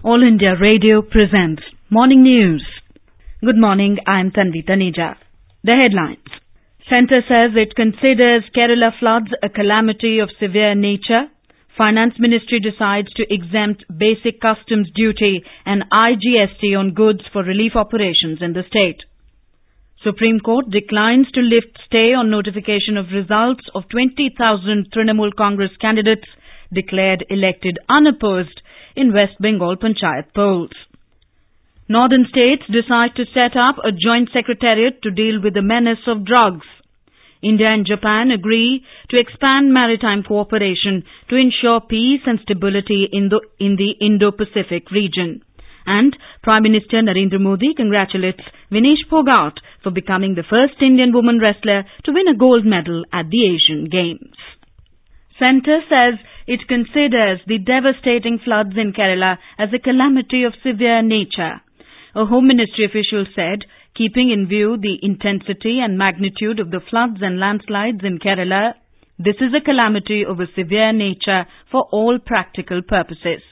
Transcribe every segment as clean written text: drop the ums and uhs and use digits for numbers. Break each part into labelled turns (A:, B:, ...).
A: All India Radio presents Morning News. Good morning, I am Tanvi Taneja. The headlines. Centre says it considers Kerala floods a calamity of severe nature. Finance Ministry decides to exempt basic customs duty and IGST on goods for relief operations in the state. Supreme Court declines to lift stay on notification of results of 20,000 Trinamool Congress candidates declared elected unopposed in West Bengal Panchayat polls. Northern states decide to set up a joint secretariat to deal with the menace of drugs. India and Japan agree to expand maritime cooperation to ensure peace and stability in the Indo-Pacific region. And Prime Minister Narendra Modi congratulates Vinesh Phogat for becoming the first Indian woman wrestler to win a gold medal at the Asian Games. Centre says it considers the devastating floods in Kerala as a calamity of severe nature. A Home Ministry official said, keeping in view the intensity and magnitude of the floods and landslides in Kerala, this is a calamity of a severe nature for all practical purposes.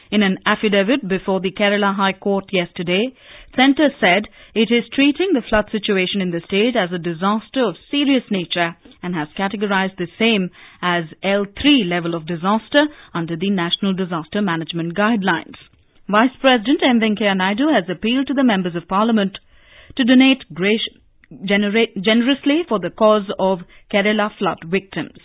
A: In an affidavit before the Kerala High Court yesterday, Centre said it is treating the flood situation in the state as a disaster of serious nature and has categorized the same as L3 level of disaster under the National Disaster Management Guidelines. Vice President M. Venkaiah Naidu has appealed to the members of Parliament to donate generously for the cause of Kerala flood victims.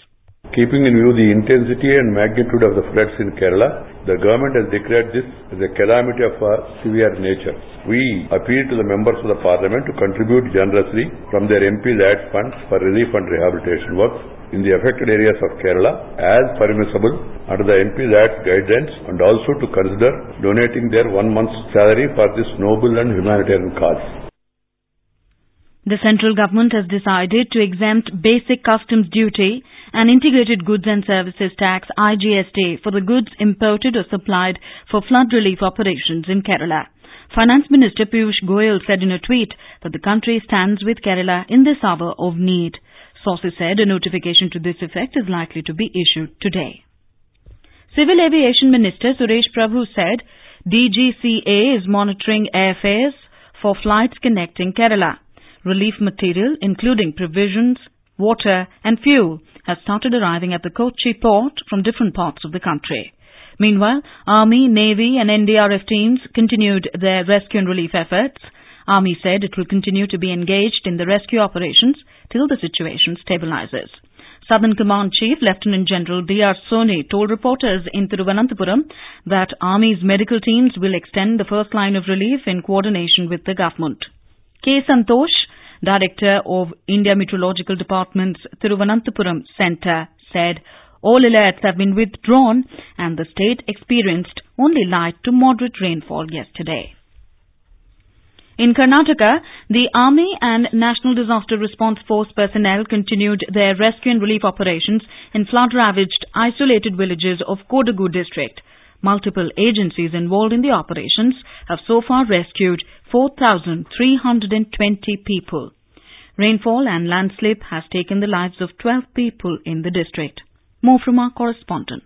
B: Keeping in view the intensity and magnitude of the floods in Kerala, the government has declared this as a calamity of a severe nature. We appeal to the members of the Parliament to contribute generously from their MP's Act funds for relief and rehabilitation works in the affected areas of Kerala as permissible under the MP's Act guidelines, and also to consider donating their 1 month's salary for this noble and humanitarian cause.
A: The central government has decided to exempt basic customs duty and integrated goods and services tax IGST for the goods imported or supplied for flood relief operations in Kerala. Finance Minister Piyush Goyal said in a tweet that the country stands with Kerala in this hour of need. Sources said a notification to this effect is likely to be issued today. Civil Aviation Minister Suresh Prabhu said DGCA is monitoring airfares for flights connecting Kerala. Relief material, including provisions, water and fuel, has started arriving at the Kochi port from different parts of the country. Meanwhile, Army, Navy and NDRF teams continued their rescue and relief efforts. Army said it will continue to be engaged in the rescue operations till the situation stabilizes. Southern Command Chief Lieutenant General D.R. Soni told reporters in Thiruvananthapuram that Army's medical teams will extend the first line of relief in coordination with the government. K. Santosh, Director of India Meteorological Department's Thiruvananthapuram Centre, said all alerts have been withdrawn and the state experienced only light to moderate rainfall yesterday. In Karnataka, the Army and National Disaster Response Force personnel continued their rescue and relief operations in flood-ravaged, isolated villages of Kodagu district. Multiple agencies involved in the operations have so far rescued 4,320 people. Rainfall and landslip has taken the lives of 12 people in the district. More from our correspondent.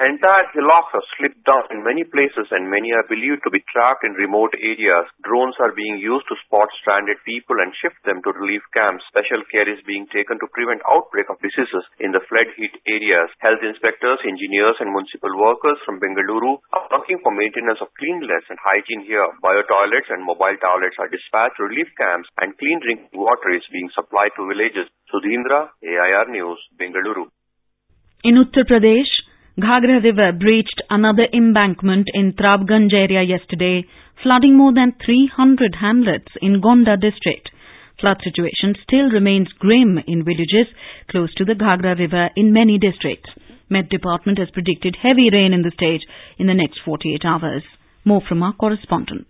C: Entire hillocks have slipped down in many places and many are believed to be trapped in remote areas. Drones are being used to spot stranded people and shift them to relief camps. Special care is being taken to prevent outbreak of diseases in the flood-hit areas. Health inspectors, engineers and municipal workers from Bengaluru are working for maintenance of cleanliness and hygiene here. Bio-toilets and mobile toilets are dispatched to relief camps and clean drinking water is being supplied to villages. Sudhindra, AIR News, Bengaluru.
A: In Uttar Pradesh, Ghagra River breached another embankment in Trabganj area yesterday, flooding more than 300 hamlets in Gonda district. Flood situation still remains grim in villages close to the Ghagra River in many districts. Met Department has predicted heavy rain in the state in the next 48 hours. More from our correspondent.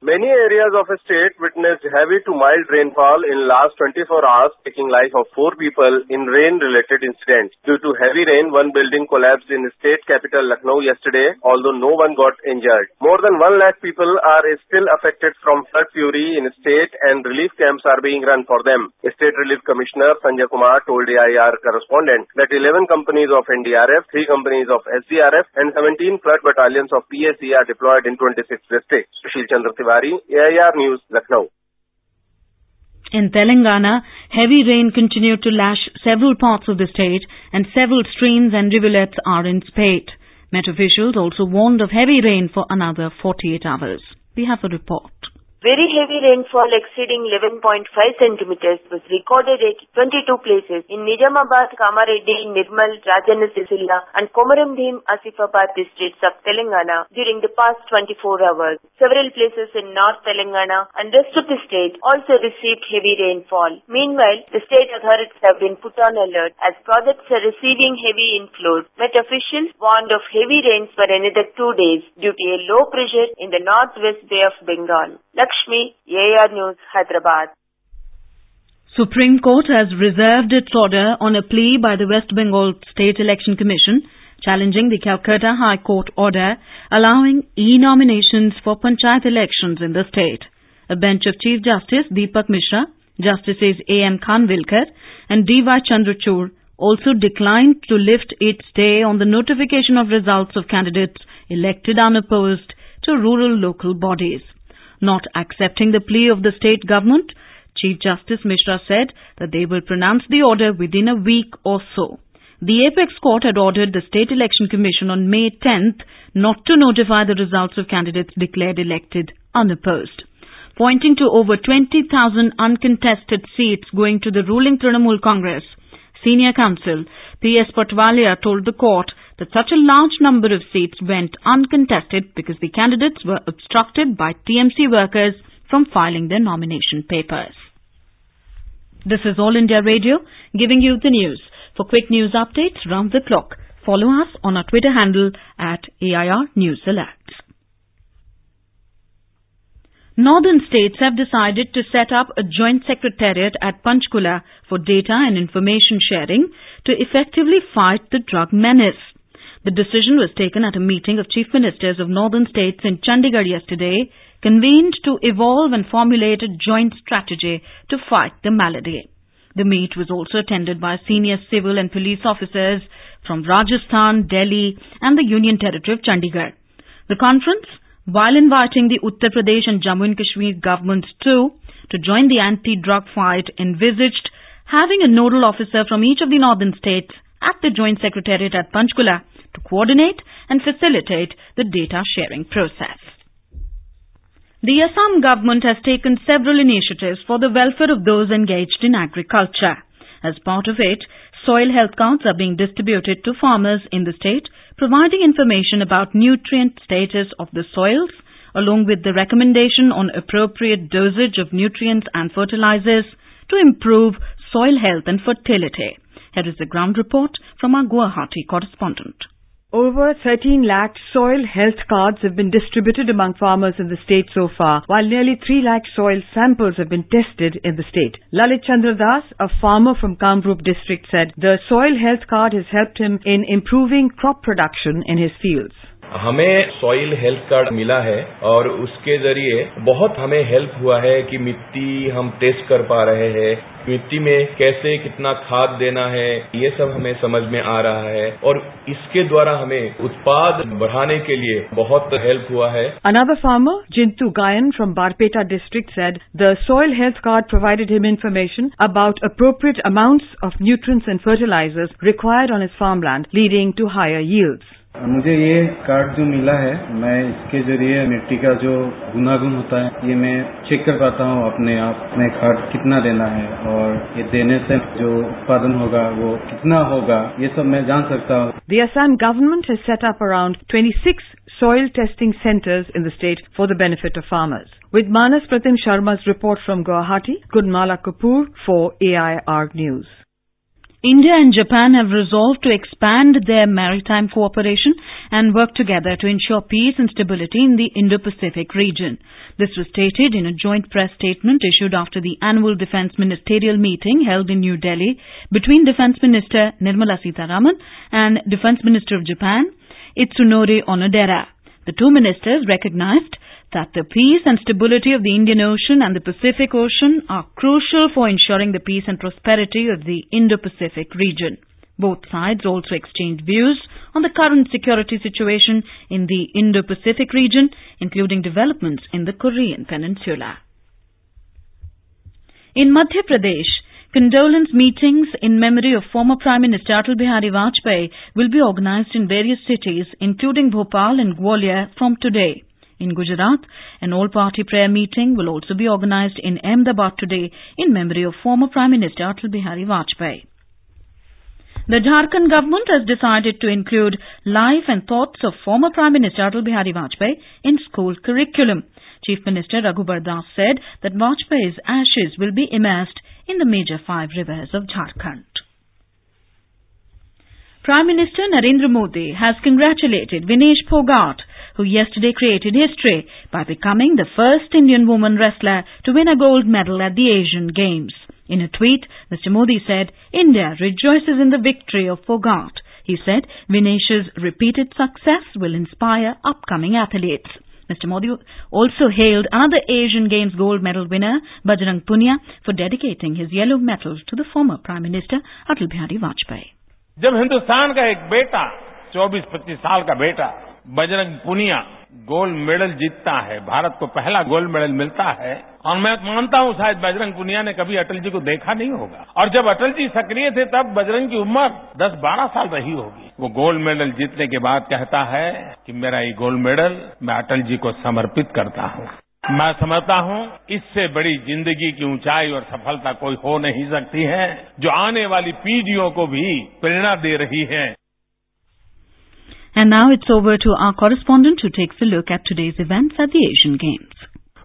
D: Many areas of a state witnessed heavy to mild rainfall in last 24 hours, taking life of 4 people in rain-related incidents. Due to heavy rain, one building collapsed in state capital Lucknow yesterday, although no one got injured. More than 1 lakh people are still affected from flood fury in state, and relief camps are being run for them. State Relief Commissioner Sanjay Kumar told AIR correspondent that 11 companies of NDRF, 3 companies of SDRF, and 17 flood battalions of PAC are deployed in 26 districts. Sushil Chandra Tiwari, AIR News, Lucknow.
A: In Telangana, heavy rain continued to lash several parts of the state, and several streams and rivulets are in spate. Met officials also warned of heavy rain for another 48 hours. We have a report.
E: Very heavy rainfall exceeding 11.5 centimeters was recorded at 22 places in Nizamabad, Kamareddy, Nirmal, Rajana Sisilla and Komaram Bhim, Asifabad districts of Telangana during the past 24 hours. Several places in North Telangana and rest of the state also received heavy rainfall. Meanwhile, the state authorities have been put on alert as projects are receiving heavy inflows. Met officials warned of heavy rains for another 2 days due to a low pressure in the northwest Bay of Bengal. Lakshmi, AIR News, Hyderabad.
A: Supreme Court has reserved its order on a plea by the West Bengal State Election Commission challenging the Calcutta High Court order allowing e-nominations for panchayat elections in the state. A bench of Chief Justice Deepak Mishra, Justices A.M. Khanvilkar and D.Y. Chandrachud also declined to lift its stay on the notification of results of candidates elected unopposed to rural local bodies. Not accepting the plea of the state government, Chief Justice Mishra said that they will pronounce the order within a week or so. The Apex Court had ordered the State Election Commission on May 10th not to notify the results of candidates declared elected unopposed. Pointing to over 20,000 uncontested seats going to the ruling Trinamool Congress, Senior Counsel P.S. Patwalia told the court that such a large number of seats went uncontested because the candidates were obstructed by TMC workers from filing their nomination papers. This is All India Radio, giving you the news. For quick news updates round the clock, follow us on our Twitter handle at AIR News Alerts. Northern states have decided to set up a joint secretariat at Panchkula for data and information sharing to effectively fight the drug menace. The decision was taken at a meeting of chief ministers of northern states in Chandigarh yesterday, convened to evolve and formulate a joint strategy to fight the malady. The meet was also attended by senior civil and police officers from Rajasthan, Delhi and the Union Territory of Chandigarh. The conference, while inviting the Uttar Pradesh and Jammu and Kashmir governments too to join the anti-drug fight, envisaged having a nodal officer from each of the northern states at the joint secretariat at Panchkula to coordinate and facilitate the data sharing process. The Assam government has taken several initiatives for the welfare of those engaged in agriculture. As part of it, soil health cards are being distributed to farmers in the state, providing information about nutrient status of the soils, along with the recommendation on appropriate dosage of nutrients and fertilizers to improve soil health and fertility. Here is the ground report from our Guwahati correspondent.
F: Over 13 lakh soil health cards have been distributed among farmers in the state so far, while nearly 3 lakh soil samples have been tested in the state. Lalit Chandra Das, a farmer from Kamrup district, said the soil health card has helped him in improving crop production in his fields.
G: हमें soil health card मिला है और उसके जरिए बहुत हमें help हुआ है कि मिट्टी हम टेस्ट कर पा रहे हैं, मिट्टी में कैसे कितना खाद देना है, ये सब हमें समझ में आ रहा है और इसके द्वारा हमें उत्पाद बढ़ाने के लिए बहुत हेल्प हुआ है.
F: Another farmer, Jintu Gayan from Barpeta district, said the soil health card provided him information about appropriate amounts of nutrients and fertilizers required on his farmland, leading to higher yields.
H: मुझे ये card जो मिला है, मैं इसके जरिए मिट्टी का जो गुनागुन होता है ये मैं चेक कर पाता हूँ अपने आप में, खाद कितना देना है और ये देने से जो उत्पादन होगा वो कितना होगा, ये सब मैं जान सकता हूँ.
F: The Assam government has set up around 26 soil testing centers in the state for the benefit of farmers. With Manas Pratim Sharma's report from Guwahati, Gunmala Kapoor for AIR News.
A: India and Japan have resolved to expand their maritime cooperation and work together to ensure peace and stability in the Indo-Pacific region. This was stated in a joint press statement issued after the annual Defence Ministerial meeting held in New Delhi between Defence Minister Nirmala Sitharaman and Defence Minister of Japan, Itsunori Onodera. The two ministers recognized that the peace and stability of the Indian Ocean and the Pacific Ocean are crucial for ensuring the peace and prosperity of the Indo-Pacific region. Both sides also exchanged views on the current security situation in the Indo-Pacific region, including developments in the Korean Peninsula. In Madhya Pradesh, condolence meetings in memory of former Prime Minister Atal Bihari Vajpayee will be organized in various cities, including Bhopal and Gwalior, from today. In Gujarat, an all-party prayer meeting will also be organized in Ahmedabad today in memory of former Prime Minister Atal Bihari Vajpayee. The Jharkhand government has decided to include life and thoughts of former Prime Minister Atal Bihari Vajpayee in school curriculum. Chief Minister Raghubar Das said that Vajpayee's ashes will be immersed in the major 5 rivers of Jharkhand. Prime Minister Narendra Modi has congratulated Vinesh Phogat, who yesterday created history by becoming the first Indian woman wrestler to win a gold medal at the Asian Games. In a tweet, Mr. Modi said, India rejoices in the victory of Phogat. He said Vinesh's repeated success will inspire upcoming athletes. Mr. Modi also hailed another Asian Games gold medal winner, Bajrang Punia, for dedicating his yellow medal to the former Prime Minister Atal Bihari Vajpayee.
I: जब हिंदुस्तान का एक बेटा 24-25 साल का बेटा Bajrang Punia gold medal जीतता है, भारत को पहला गोल्ड मेडल मिलता है, और मैं मानता हूं शायद बजरंग पुनिया ने कभी अटल जी को देखा नहीं होगा, और जब अटल जी सक्रिय थे तब बजरंग की उम्र 10-12 साल रही होगी। वो गोल्ड मेडल जीतने के बाद कहता है कि मेरा ये गोल्ड मेडल मैं अटल जी को समर्पित करता हूं। मैं समझता हूं इससे बड़ी जिंदगी की ऊंचाई और सफलता कोई हो नहीं सकती है, जो आने वाली पीढ़ियों को भी प्रेरणा दे रही है।
A: And now it's over to our correspondent who takes a look at today's events at the Asian Games.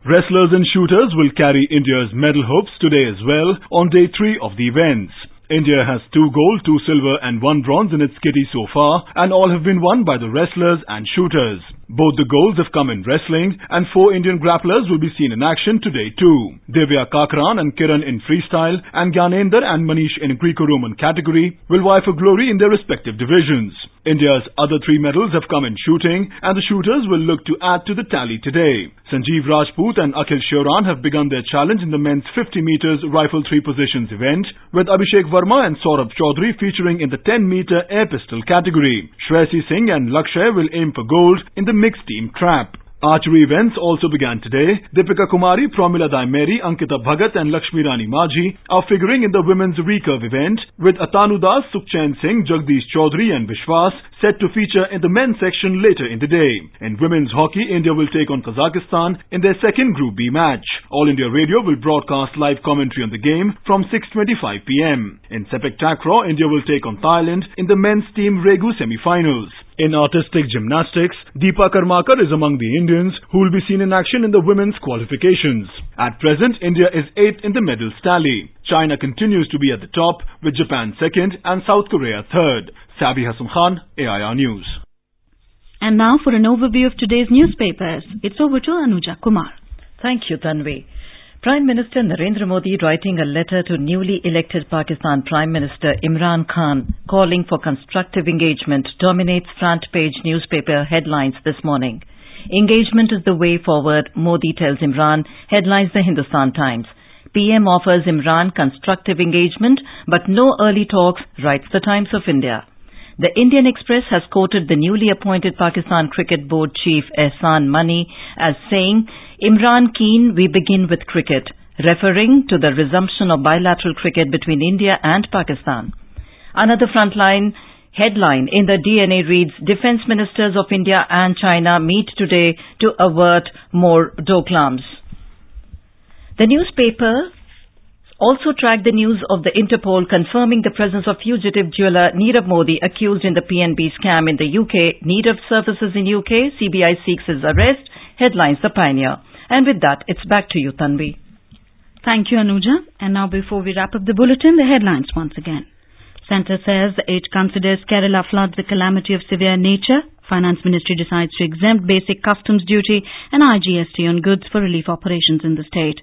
J: Wrestlers and shooters will carry India's medal hopes today as well on day 3 of the events. India has 2 gold, 2 silver and 1 bronze in its kitty so far, and all have been won by the wrestlers and shooters. Both the golds have come in wrestling, and 4 Indian grapplers will be seen in action today too. Divya Kakran and Kiran in freestyle, and Gyanendra and Manish in Greco-Roman category will vie for glory in their respective divisions. India's other 3 medals have come in shooting, and the shooters will look to add to the tally today. Sanjeev Rajput and Akhil Shioran have begun their challenge in the men's 50 meters rifle 3 positions event, with Abhishek Verma and Saurabh Chaudhary featuring in the 10-meter air pistol category. Shreyasi Singh and Lakshay will aim for gold in the mixed team trap. Archery events also began today. Deepika Kumari, Pramila Daimeri, Ankita Bhagat and Lakshmi Rani Maji are figuring in the women's recurve event, with Atanu Das, Sukhchain Singh, Jagdish Chaudhary and Vishwas set to feature in the men's section later in the day. In women's hockey, India will take on Kazakhstan in their second Group B match. All India Radio will broadcast live commentary on the game from 6:25 p.m. In Sepik Takraw, India will take on Thailand in the men's team Regu semi-finals. In artistic gymnastics, Deepa Karmakar is among the Indians who will be seen in action in the women's qualifications. At present, India is 8th in the medals tally. China continues to be at the top, with Japan 2nd and South Korea 3rd. Sabi Hassan Khan, AIR News.
A: And now for an overview of today's newspapers, it's over to Anuja Kumar.
K: Thank you, Tanvi. Prime Minister Narendra Modi writing a letter to newly elected Pakistan Prime Minister Imran Khan calling for constructive engagement dominates front page newspaper headlines this morning. Engagement is the way forward, Modi tells Imran, headlines the Hindustan Times. PM offers Imran constructive engagement but no early talks, writes the Times of India. The Indian Express has quoted the newly appointed Pakistan Cricket Board Chief Ehsan Mani as saying, Imran keen we begin with cricket, referring to the resumption of bilateral cricket between India and Pakistan. Another frontline headline in the DNA reads, Defence Ministers of India and China meet today to avert more Doklams. The newspaper also tracked the news of the Interpol confirming the presence of fugitive jeweller Nirav Modi accused in the PNB scam in the UK. Nirav surfaces in UK, CBI seeks his arrest, headlines The Pioneer. And with that, it's back to you, Tanvi.
A: Thank you, Anuja. And now before we wrap up the bulletin, the headlines once again. Centre says it considers Kerala floods a calamity of severe nature. Finance Ministry decides to exempt basic customs duty and IGST on goods for relief operations in the state.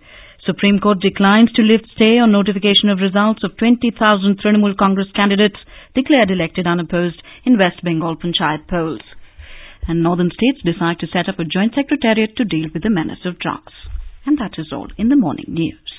A: Supreme Court declines to lift stay on notification of results of 20,000 Trinamool Congress candidates declared elected unopposed in West Bengal Panchayat polls. And northern states decide to set up a joint secretariat to deal with the menace of drugs. And that is all in the morning news.